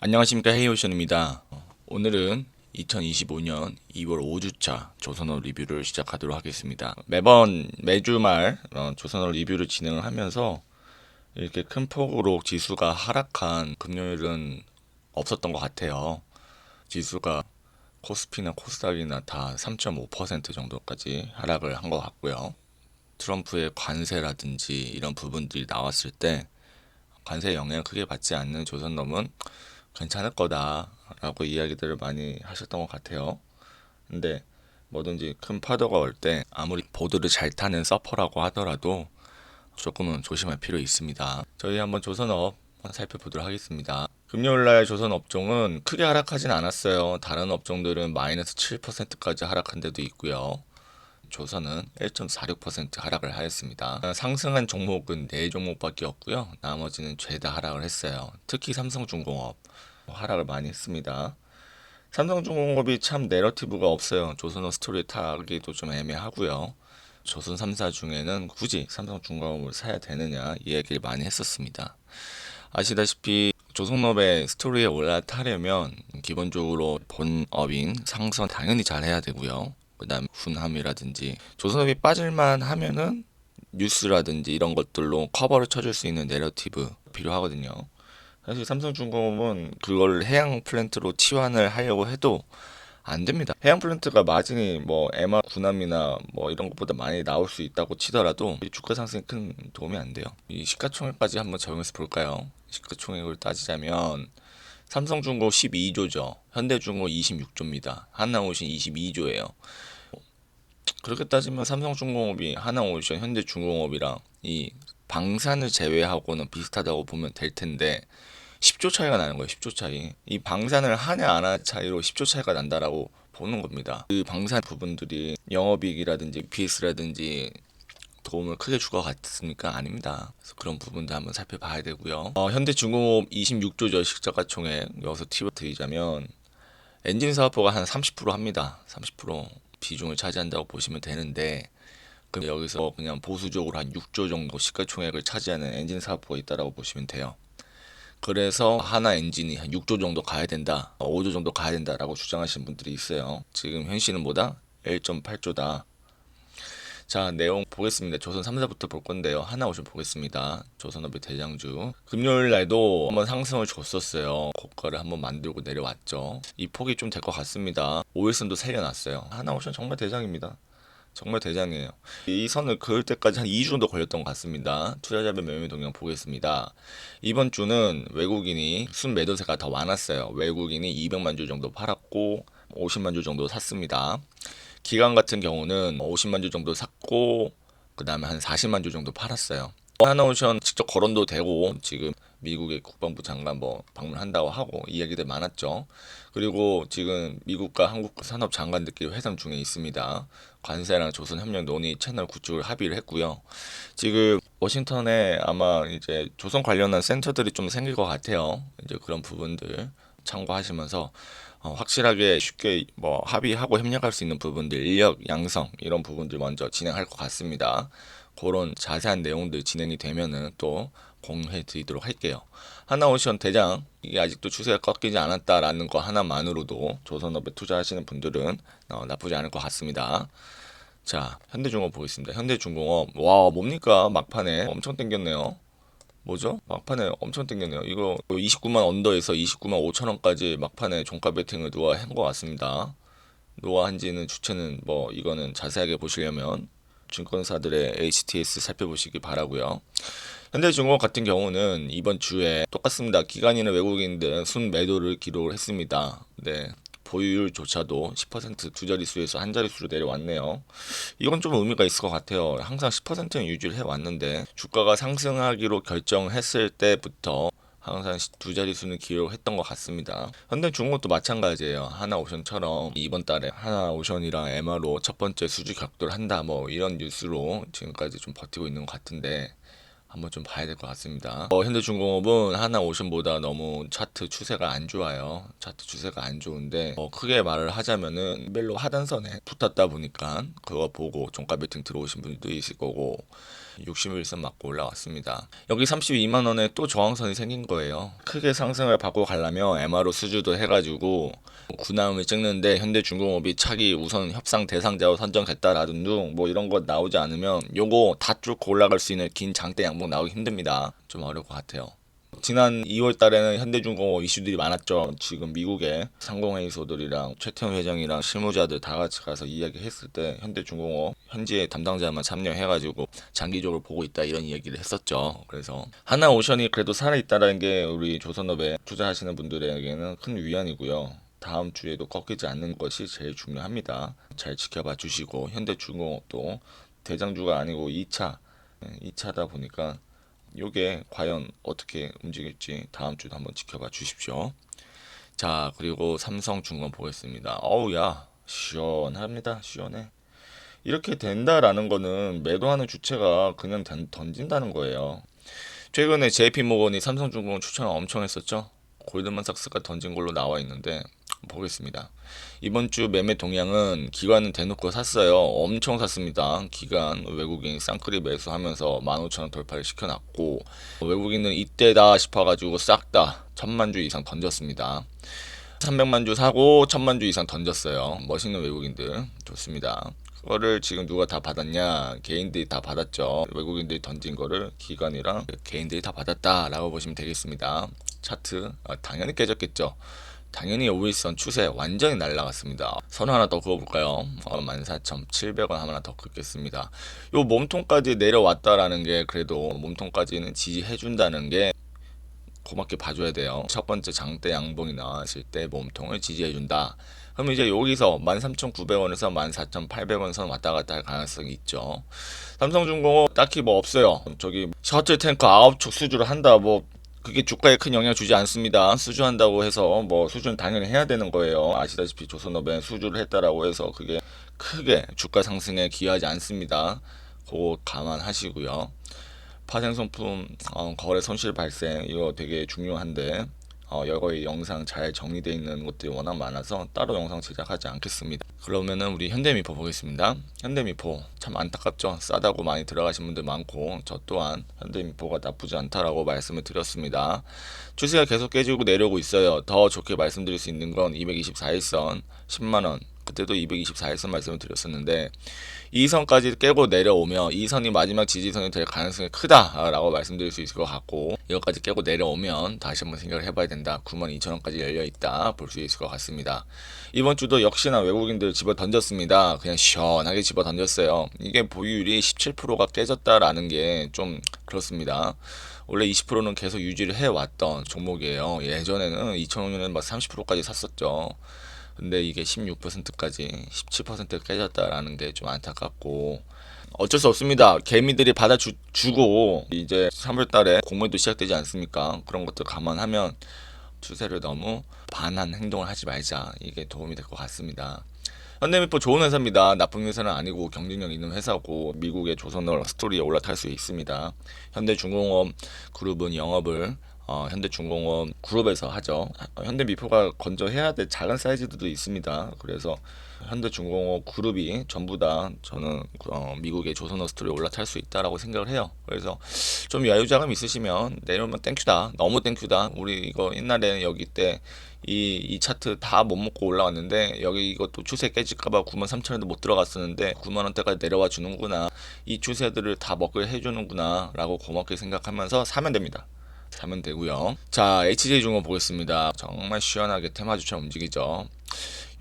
안녕하십니까, 헤이오션입니다. 오늘은 2025년 2월 5주차 조선업 리뷰를 시작하도록 하겠습니다. 매주 말 조선업 리뷰를 진행을 하면서 이렇게 큰 폭으로 지수가 하락한 금요일은 없었던 것 같아요. 지수가 코스피나 코스닥이나 다 3.5% 정도까지 하락을 한 것 같고요. 트럼프의 관세라든지 이런 부분들이 나왔을 때 관세 영향을 크게 받지 않는 조선업은 괜찮을 거다라고 이야기들을 많이 하셨던 것 같아요. 근데 뭐든지 큰 파도가 올 때 아무리 보드를 잘 타는 서퍼라고 하더라도 조금은 조심할 필요 있습니다. 저희 한번 조선업 살펴보도록 하겠습니다. 금요일날 조선 업종은 크게 하락하진 않았어요. 다른 업종들은 마이너스 7%까지 하락한 데도 있고요. 조선은 1.46% 하락을 하였습니다. 상승한 종목은 4종목밖에 없고요. 나머지는 죄다 하락을 했어요. 특히 삼성중공업 하락을 많이 했습니다. 삼성중공업이 참 내러티브가 없어요. 조선업 스토리 타기도 좀 애매하고요. 조선 3사 중에는 굳이 삼성중공업을 사야 되느냐 이 얘기를 많이 했었습니다. 아시다시피 조선업의 스토리에 올라타려면 기본적으로 본업인 상선 당연히 잘 해야 되고요. 그 다음 훈함이라든지 조선업이 빠질만 하면은 뉴스라든지 이런 것들로 커버를 쳐줄 수 있는 내러티브 필요하거든요. 사실 삼성중공업은 그걸 해양 플랜트로 치환을 하려고 해도 안 됩니다. 해양 플랜트가 마진이 뭐 MR 군함이나 뭐 이런 것보다 많이 나올 수 있다고 치더라도 주가 상승에 큰 도움이 안 돼요. 이 시가총액까지 한번 적용해서 볼까요? 시가총액을 따지자면 삼성중공 12조죠. 현대중공 26조입니다. 하나오션 22조예요. 그렇게 따지면 삼성중공업이 하나오션, 현대중공업이랑 이 방산을 제외하고는 비슷하다고 보면 될 텐데 10조 차이가 나는 거예요. 10조 차이. 이 방산을 하냐 안 하냐 차이로 10조 차이가 난다라고 보는 겁니다. 그 방산 부분들이 영업이익이라든지 BS라든지 도움을 크게 줄 것 같습니까? 아닙니다. 그래서 그런 부분도 한번 살펴봐야 되고요. 현대중공업 26조 시가총액 여기서 팁을 드리자면 엔진 사업부가 한 30% 합니다. 30% 비중을 차지한다고 보시면 되는데 그럼 여기서 그냥 보수적으로 한 6조 정도 시가총액을 차지하는 엔진 사업부가 있다라고 보시면 돼요. 그래서 하나 엔진이 한 6조 정도 가야 된다, 5조 정도 가야 된다라고 주장하시는 분들이 있어요. 지금 현실은 뭐다? 1.8조다. 자, 내용 보겠습니다. 조선 3사부터 볼 건데요. 하나오션 보겠습니다. 조선업의 대장주. 금요일 날도 한번 상승을 줬었어요. 고가를 한번 만들고 내려왔죠. 이 폭이 좀 될 것 같습니다. 5일선도 살려놨어요. 하나오션 정말 대장입니다. 정말 대장이에요. 이 선을 그을 때까지 한 2주 정도 걸렸던 것 같습니다. 투자자별 매매 동향 보겠습니다. 이번 주는 외국인이 순매도세가 더 많았어요. 외국인이 200만 주 정도 팔았고 50만 주 정도 샀습니다. 기관 같은 경우는 50만 주 정도 샀고 그 다음에 한 40만 주 정도 팔았어요. 하나오션 직접 거론도 되고 지금 미국의 국방부 장관 뭐 방문한다고 하고 이야기들 많았죠. 그리고 지금 미국과 한국 산업 장관들끼리 회담 중에 있습니다. 관세랑 조선협력 논의 채널 구축을 합의를 했고요. 지금 워싱턴에 아마 이제 조선 관련한 센터들이 좀 생길 것 같아요. 이제 그런 부분들 참고하시면서 확실하게 쉽게 뭐 합의하고 협력할 수 있는 부분들, 인력 양성 이런 부분들 먼저 진행할 것 같습니다. 그런 자세한 내용들 진행이 되면은 또 공유해 드리도록 할게요. 하나오션 대장 이게 아직도 추세가 꺾이지 않았다라는 거 하나만으로도 조선업에 투자하시는 분들은 나쁘지 않을 것 같습니다. 자, 현대중공업 보겠습니다. 현대중공업 와 뭡니까 막판에 엄청 땡겼네요. 뭐죠? 막판에 엄청 땡겼네요. 이거 29만 언더에서 29만 5천 원까지 막판에 종가 베팅을 누가 한 것 같습니다. 누가 한지는 주체는 뭐 이거는 자세하게 보시려면 증권사들의 HTS 살펴보시기 바라고요. 현대중공업 같은 경우는 이번 주에 똑같습니다. 기관이나 외국인들 순매도를 기록을 했습니다. 네. 보유율조차도 10%두 자릿수에서 한 자릿수로 내려왔네요. 이건 좀 의미가 있을 것 같아요. 항상 10%는 유지를 해왔는데 주가가 상승하기로 결정했을 때부터 항상 두 자릿수는 기록했던 것 같습니다. 현대중공업도 마찬가지예요. 하나오션처럼 이번 달에 하나오션이랑 MRO 첫 번째 수주 격돌을 한다 뭐 이런 뉴스로 지금까지 좀 버티고 있는 것 같은데 한번 좀 봐야 될 것 같습니다. 현대중공업은 하나오션보다 너무 차트 추세가 안 좋아요. 차트 추세가 안 좋은데 크게 말을 하자면은 멜로 하단선에 붙었다 보니까 그거 보고 종가 베팅 들어오신 분들도 있을 거고 61선 맞고 올라왔습니다. 여기 32만 원에 또 저항선이 생긴 거예요. 크게 상승을 받고 가려면 MRO 수주도 해가지고 군함을 찍는데 현대중공업이 차기 우선 협상 대상자로 선정됐다라든 둥 뭐 이런 거 나오지 않으면 요거 다 뚫고 올라갈 수 있는 긴 장대 양봉 나오기 힘듭니다. 좀 어려울 것 같아요. 지난 2월 달에는 현대중공업 이슈들이 많았죠. 지금 미국의 상공회의소들이랑 최태원 회장이랑 실무자들 다 같이 가서 이야기했을 때 현대중공업 현지의 담당자만 참여해가지고 장기적으로 보고 있다 이런 이야기를 했었죠. 그래서 하나오션이 그래도 살아있다는 게 우리 조선업에 투자하시는 분들에게는 큰 위안이고요. 다음 주에도 꺾이지 않는 것이 제일 중요합니다. 잘 지켜봐 주시고 현대중공업도 대장주가 아니고 2차다 보니까 요게 과연 어떻게 움직일지 다음 주도 한번 지켜봐 주십시오. 자, 그리고 삼성중공 보겠습니다. 어우야, 시원합니다. 시원해. 이렇게 된다라는 거는 매도하는 주체가 그냥 던진다는 거예요. 최근에 JP모건이 삼성중공 추천을 엄청 했었죠. 골드만삭스가 던진 걸로 나와 있는데 보겠습니다. 이번 주 매매 동향은 기관은 대놓고 샀어요. 엄청 샀습니다. 기관 외국인 쌍끌이 매수하면서 15,000원 돌파를 시켜놨고 외국인은 이때다 싶어가지고 싹 다 1000만 주 이상 던졌습니다. 300만 주 사고 1000만 주 이상 던졌어요. 멋있는 외국인들 좋습니다. 그거를 지금 누가 다 받았냐? 개인들이 다 받았죠. 외국인들이 던진 거를 기관이랑 개인들이 다 받았다라고 보시면 되겠습니다. 차트 당연히 깨졌겠죠. 당연히 5일선 추세 완전히 날라갔습니다. 선 하나 더 그어볼까요? 14,700원 하나 더 긋겠습니다. 요 몸통까지 내려왔다라는 게 그래도 몸통까지는 지지해준다는 게 고맙게 봐줘야 돼요. 첫 번째 장대 양봉이 나왔을 때 몸통을 지지해준다. 그럼 이제 여기서 13,900원에서 14,800원 선 왔다 갔다 할 가능성이 있죠. 삼성중공업 딱히 뭐 없어요. 저기 셔틀 탱커 9척 수주를 한다 뭐 그게 주가에 큰 영향 주지 않습니다. 수주한다고 해서 뭐 수주는 당연히 해야 되는 거예요. 아시다시피 조선업에 수주를 했다라고 해서 그게 크게 주가 상승에 기여하지 않습니다. 그거 감안하시고요. 파생손품 거래 손실 발생 이거 되게 중요한데 여거의 영상 잘 정리되어 있는 것들이 워낙 많아서 따로 영상 제작하지 않겠습니다. 그러면은 우리 현대미포 보겠습니다. 현대미포 참 안타깝죠. 싸다고 많이 들어가신 분들 많고 저 또한 현대미포가 나쁘지 않다라고 말씀을 드렸습니다. 추세가 계속 깨지고 내려오고 있어요. 더 좋게 말씀드릴 수 있는 건 224일선 10만원 그때도 224일선 말씀을 드렸었는데 이 선까지 깨고 내려오면 이 선이 마지막 지지선이 될 가능성이 크다라고 말씀드릴 수 있을 것 같고 이것까지 깨고 내려오면 다시 한번 생각을 해봐야 된다. 92,000원까지 열려있다 볼 수 있을 것 같습니다. 이번 주도 역시나 외국인들 집어 던졌습니다. 그냥 시원하게 집어 던졌어요. 이게 보유율이 17%가 깨졌다라는 게 좀 그렇습니다. 원래 20%는 계속 유지를 해왔던 종목이에요. 예전에는 2005년에는 막 30%까지 샀었죠. 근데 이게 16%까지 17% 깨졌다라는 게 좀 안타깝고 어쩔 수 없습니다. 개미들이 받아주고 이제 3월 달에 공매도 시작되지 않습니까? 그런 것들 감안하면 추세를 너무 반한 행동을 하지 말자. 이게 도움이 될 것 같습니다. 현대미포 좋은 회사입니다. 나쁜 회사는 아니고 경쟁력 있는 회사고 미국의 조선업 스토리에 올라탈 수 있습니다. 현대중공업 그룹은 영업을 현대중공업 그룹에서 하죠. 현대미포가 건조해야 될 작은 사이즈들도 있습니다. 그래서 현대중공업 그룹이 전부 다 저는 미국의 조선업 스토리에 올라탈 수 있다라고 생각을 해요. 그래서 좀 여유자금 있으시면 내려오면 땡큐다. 너무 땡큐다. 우리 이거 옛날에 여기 때 이 차트 다 못 먹고 올라왔는데 여기 이것도 추세 깨질까봐 93,000원도 못 들어갔었는데 9만원대까지 내려와 주는구나. 이 추세들을 다 먹게 해주는구나 라고 고맙게 생각하면서 사면 됩니다. 사면 되고요. 자, HJ중공 보겠습니다. 정말 시원하게 테마주처럼 움직이죠.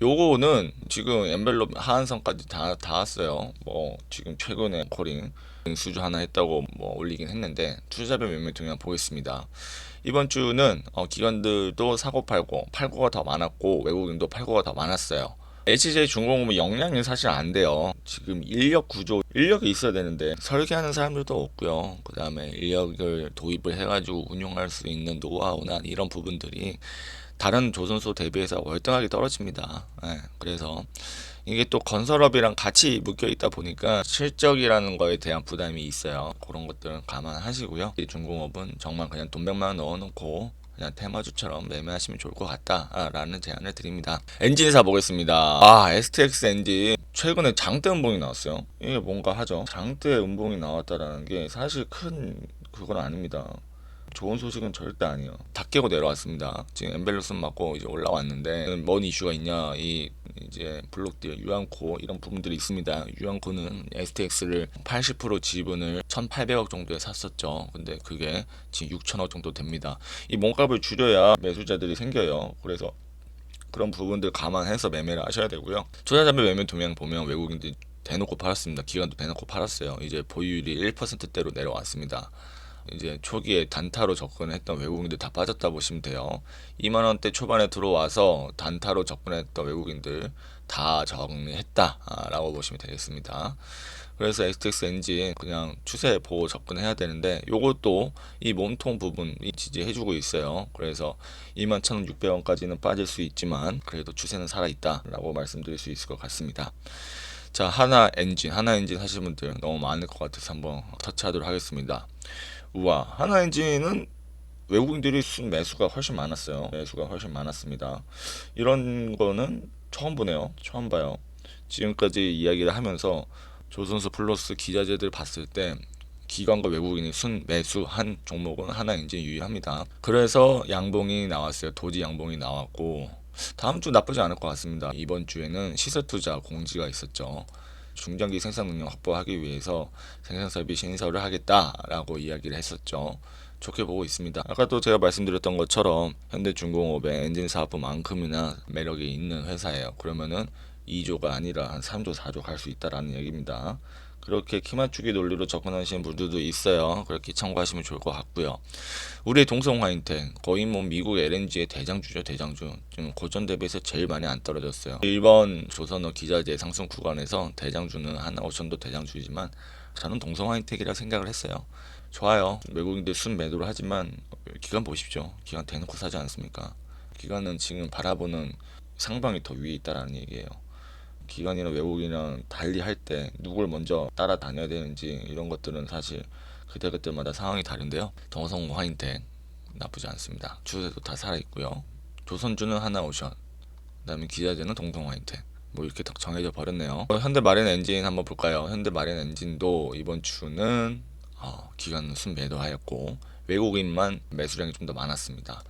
요거는 지금 엔벨롭 하한선까지 다 닿았어요. 뭐 지금 최근에 코링 수주 하나 했다고 뭐 올리긴 했는데 투자별 매매 동향 보겠습니다. 이번 주는 기관들도 사고 팔고가 더 많았고 외국인도 팔고가 더 많았어요. HJ중공업은 역량이 사실 안 돼요. 지금 인력 구조, 인력이 있어야 되는데 설계하는 사람들도 없고요. 그 다음에 인력을 도입을 해가지고 운용할 수 있는 노하우나 이런 부분들이 다른 조선소 대비해서 월등하게 떨어집니다. 그래서 이게 또 건설업이랑 같이 묶여 있다 보니까 실적이라는 거에 대한 부담이 있어요. 그런 것들은 감안하시고요. 이 중공업은 정말 그냥 돈 100만 원 넣어놓고 그냥 테마주처럼 매매하시면 좋을 것 같다라는 제안을 드립니다. 엔진사 보겠습니다. STX 엔진 최근에 장대 음봉이 나왔어요. 이게 뭔가 하죠. 장대 음봉이 나왔다라는 게 사실 큰 그건 아닙니다. 좋은 소식은 절대 아니에요. 다 깨고 내려왔습니다. 지금 엠벨로스 맞고 이제 올라왔는데 뭔 이슈가 있냐? 이 이제 블록딜, 유안코 이런 부분들이 있습니다. 유안코는 STX를 80% 지분을 1,800억 정도에 샀었죠. 근데 그게 지금 6천억 정도 됩니다. 이 몸값을 줄여야 매수자들이 생겨요. 그래서 그런 부분들 감안해서 매매를 하셔야 되고요. 투자자별 매매 동향 보면 외국인들이 대놓고 팔았습니다. 기관도 대놓고 팔았어요. 이제 보유율이 1%대로 내려왔습니다. 이제 초기에 단타로 접근했던 외국인들 다 빠졌다 보시면 돼요. 2만 원대 초반에 들어와서 단타로 접근했던 외국인들 다 정리했다라고 보시면 되겠습니다. 그래서 STX 엔진 그냥 추세 보고 접근해야 되는데 요것도 이 몸통 부분이 지지해주고 있어요. 그래서 21,600원까지는 빠질 수 있지만 그래도 추세는 살아있다라고 말씀드릴 수 있을 것 같습니다. 자, 하나 엔진 하시는 분들 너무 많을 것 같아서 한번 터치하도록 하겠습니다. 우와, 하나 엔진은 외국인들이 순 매수가 훨씬 많았어요. 매수가 훨씬 많았습니다. 이런 거는 처음 보네요. 처음 봐요. 지금까지 이야기를 하면서 조선소 플러스 기자재들 봤을 때 기관과 외국인이 순 매수한 종목은 하나 엔진 유일합니다. 그래서 양봉이 나왔어요. 도지 양봉이 나왔고 다음 주 나쁘지 않을 것 같습니다. 이번 주에는 시세 투자 공지가 있었죠. 중장기 생산 능력 확보하기 위해서 생산 설비 신설을 하겠다라고 이야기를 했었죠. 좋게 보고 있습니다. 아까도 제가 말씀드렸던 것처럼 현대중공업의 엔진 사업부만큼이나 매력이 있는 회사예요. 그러면은 2조가 아니라 한 3조, 4조 갈 수 있다라는 얘기입니다. 그렇게 키 맞추기 논리로 접근하시는 분들도 있어요. 그렇게 참고하시면 좋을 것 같고요. 우리의 동성 화인텍 거의 뭐 미국 LNG의 대장주죠. 대장주. 지금 고점 대비해서 제일 많이 안 떨어졌어요. 일본 조선어 기자재 상승 구간에서 대장주는 하나 5천도 대장주이지만 저는 동성 화인텍이라 생각을 했어요. 좋아요. 외국인들 순 매도를 하지만 기관 보십시오. 기관 대놓고 사지 않습니까? 기관은 지금 바라보는 상방이 더 위에 있다라는 얘기예요. 기관이나 외국인이랑 달리할 때 누굴 먼저 따라다녀야 되는지 이런 것들은 사실 그때그때마다 상황이 다른데요. 동성 화인텍 나쁘지 않습니다. 추세도 다 살아있고요. 조선주는 하나오션, 그 다음에 기자재는 동성 화인텍, 뭐 이렇게 딱 정해져 버렸네요. 현대 마린 엔진 한번 볼까요? 현대 마린 엔진도 이번 주는 기관 순 매도하였고 외국인만 매수량이 좀 더 많았습니다.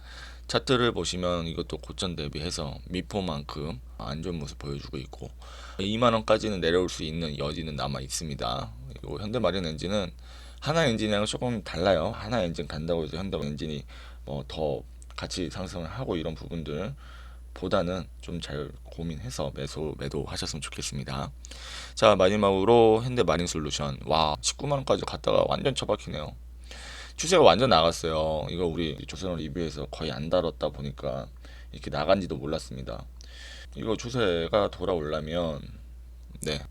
차트를 보시면 이것도 고점 대비해서 미포만큼 안 좋은 모습 보여주고 있고 2만원까지는 내려올 수 있는 여지는 남아 있습니다. 그리고 현대마린 엔진은 하나 엔진이랑 조금 달라요. 하나 엔진 간다고 해서 현대 엔진이 뭐 더 같이 상승을 하고 이런 부분들 보다는 좀 잘 고민해서 매도 하셨으면 좋겠습니다. 자, 마지막으로 현대마린솔루션. 와, 19만원까지 갔다가 완전 처박히네요. 추세가 완전 나갔어요. 이거 우리 조선어 리뷰에서 거의 안 다뤘다 보니까 이렇게 나간지도 몰랐습니다. 이거 추세가 돌아오려면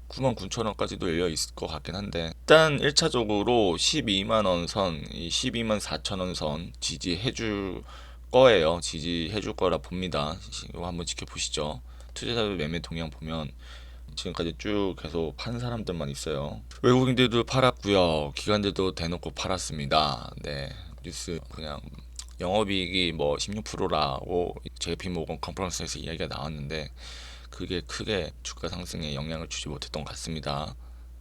99,000원까지도 열려 있을 것 같긴 한데 일단 1차적으로 12만원 선, 이 12만 4천원 선 지지해줄 거예요. 지지해줄 거라 봅니다. 이거 한번 지켜보시죠. 투자자들 매매 동향 보면 지금까지 쭉 계속 판 사람들만 있어요. 외국인들도 팔았고요. 기관들도 대놓고 팔았습니다. 네, 뉴스 그냥 영업이익이 뭐 16%라고 JP모건 컨퍼런스에서 이야기가 나왔는데 그게 크게 주가 상승에 영향을 주지 못했던 것 같습니다.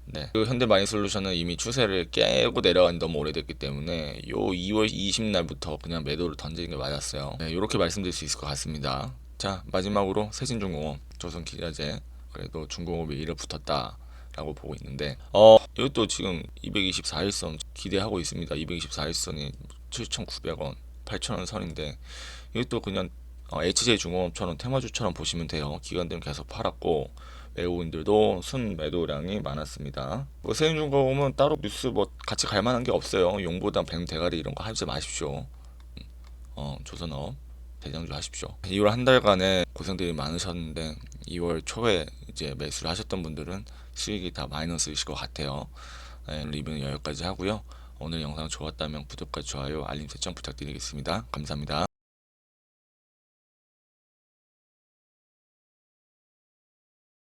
네. 그 현대마린솔루션은 이미 추세를 깨고 내려간 지 너무 오래됐기 때문에 요 2월 20날부터 그냥 매도를 던지는 게 맞았어요. 네, 이렇게 말씀드릴 수 있을 것 같습니다. 자, 마지막으로 세진중공업, 조선기자재 그래도 중공업이 이를 붙었다라고 보고 있는데 이것도 지금 224일선 기대하고 있습니다. 224일선이 7,900원, 8,000원 선인데 이것도 그냥 HJ중공업처럼 테마주처럼 보시면 돼요. 기관들은 계속 팔았고 외국인들도 순 매도량이 많았습니다. 뭐 세인중공업은 따로 뉴스 뭐 같이 갈 만한 게 없어요. 용보단 뱀 대가리 이런 거 하지 마십시오. 조선업 대장주 하십시오. 2월 한 달간에 고생들이 많으셨는데 2월 초에 이제 매수를 하셨던 분들은 수익이 다 마이너스이실 것 같아요. 네, 리뷰는 여기까지 하고요. 오늘 영상 좋았다면 구독과 좋아요, 알림 설정 부탁드리겠습니다. 감사합니다.